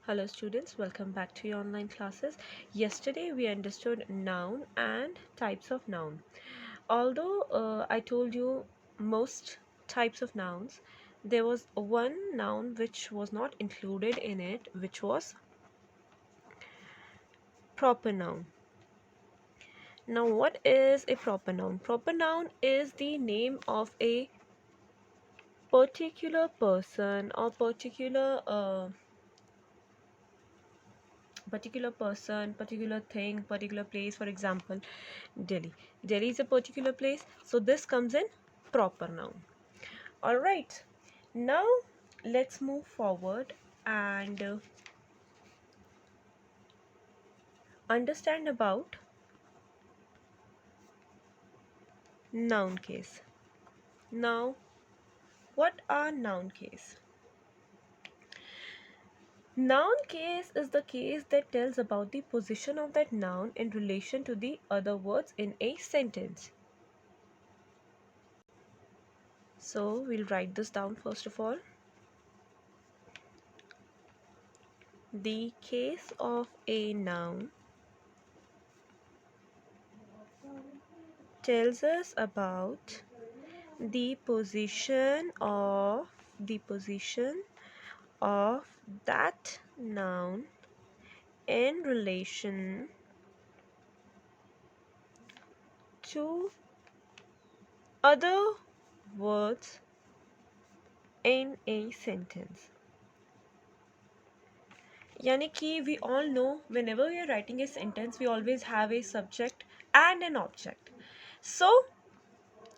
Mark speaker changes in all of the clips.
Speaker 1: Hello students, welcome back to your online classes. Yesterday we understood noun and types of noun. Although I told you most types of nouns, there was one noun which was not included in it, which was proper noun. Now what is a proper noun? Proper noun is the name of a particular person or particular thing, particular place. For example, Delhi is a particular place, so this comes in proper noun. All right, now let's move forward and understand about noun case. Now, what are noun case? Noun case is the case that tells about the position of that noun in relation to the other words in a sentence. So we'll write this down first of all. The case of a noun tells us about the position of that noun in relation to other words in a sentence. यानी कि we all know whenever we are writing a sentence we always have a subject and an object. So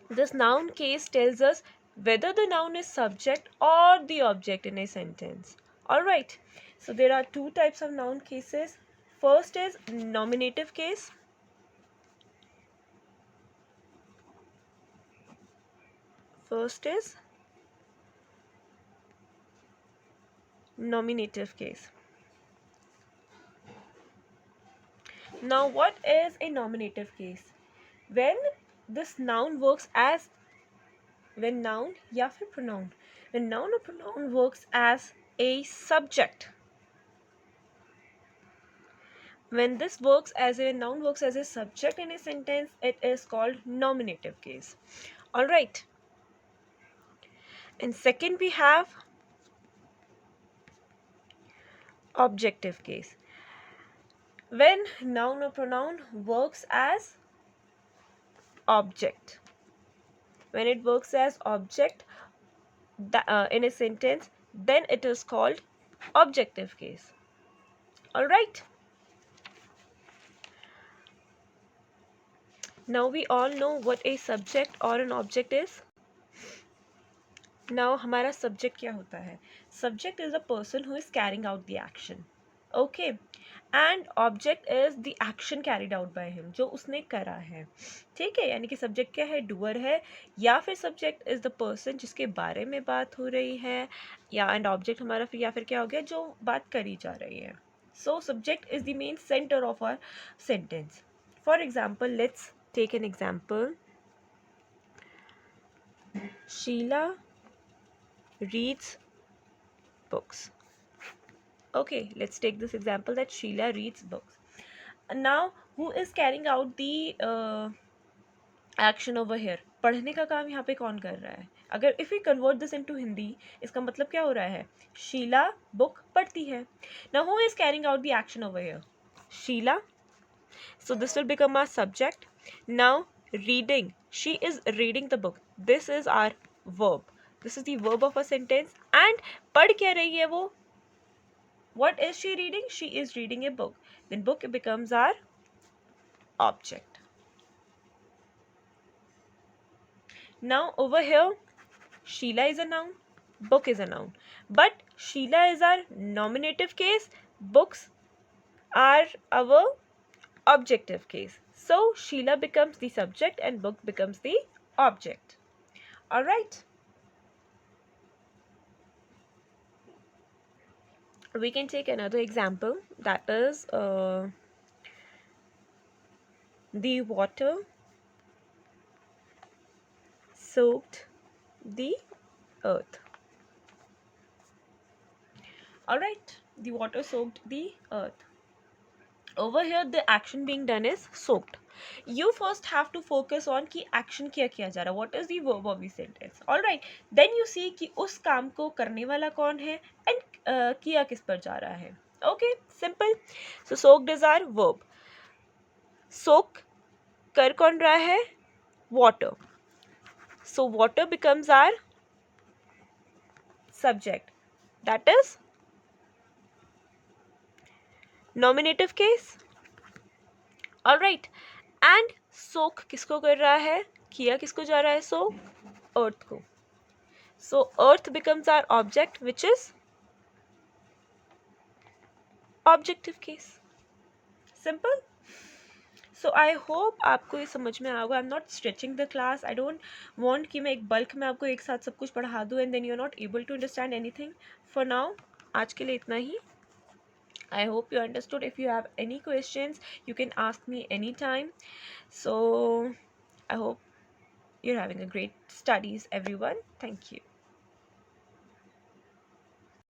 Speaker 1: this noun case tells us whether the noun is subject or the object in a sentence. Alright, so there are two types of noun cases. First is nominative case. Now what is a nominative case? When this noun works as when noun or pronoun works as a subject. When this works as a noun works as a subject in a sentence, it is called nominative case. All right. And second we have objective case. When noun or pronoun works as object. When it works as object in a sentence, then it is called objective case. All right. Now we all know what a subject or an object is. Now हमारा subject क्या होता है? Subject is a person who is carrying out the action. Okay, and object is the action carried out by him, जो उसने करा है. ठीक है, यानी कि subject क्या है? Doer है, या फिर subject is the person जिसके बारे में बात हो रही है, या and object हमारा फिर या फिर क्या हो गया? जो बात करी जा रही है. So subject is the main center of our sentence. For example, let's take an example. Sheila reads books. Okay, let's take this example that Sheila reads books. Now, who is carrying out the action over here? पढ़ने का काम यहाँ पे कौन कर रहा है? अगर if we convert this into Hindi, इसका मतलब क्या हो रहा है? शीला book पढ़ती है. Now, who is carrying out the action over here? Sheila. So this will become our subject. Now, reading. She is reading the book. This is our verb. This is the verb of a sentence. And पढ़ क्या रही है वो? What is she reading? She is reading a book. Then book becomes our object. Now over here, Sheila is a noun, book is a noun. But Sheila is our nominative case, books are our objective case. So Sheila becomes the subject and book becomes the object. Alright. We can take another example, that is the water soaked the earth. Alright. The water soaked the earth. Over here the action being done is soaked. You first have to focus on कि action क्या किया जा रहा है, what is the verb of the sentence. Alright, then you see कि उस काम को करने वाला कौन है and किया किस पर जा रहा है. Okay, simple. So soaked is our verb. Soak कर कौन रहा है, water. So water becomes our subject, that is nominative case. Alright, and soak किसको कर रहा है, किया किसको जा रहा है, so earth को. So earth becomes our object, which is objective case. Simple. So I hope आपको ये समझ में आएगा. I'm not stretching the class. I don't want कि मैं एक bulk में आपको एक साथ सब कुछ पढ़ा दूँ and then you're not able to understand anything. For now, आज के लिए इतना ही. I hope you understood. If you have any questions, you can ask me anytime. So I hope you're having a great studies, everyone. Thank you.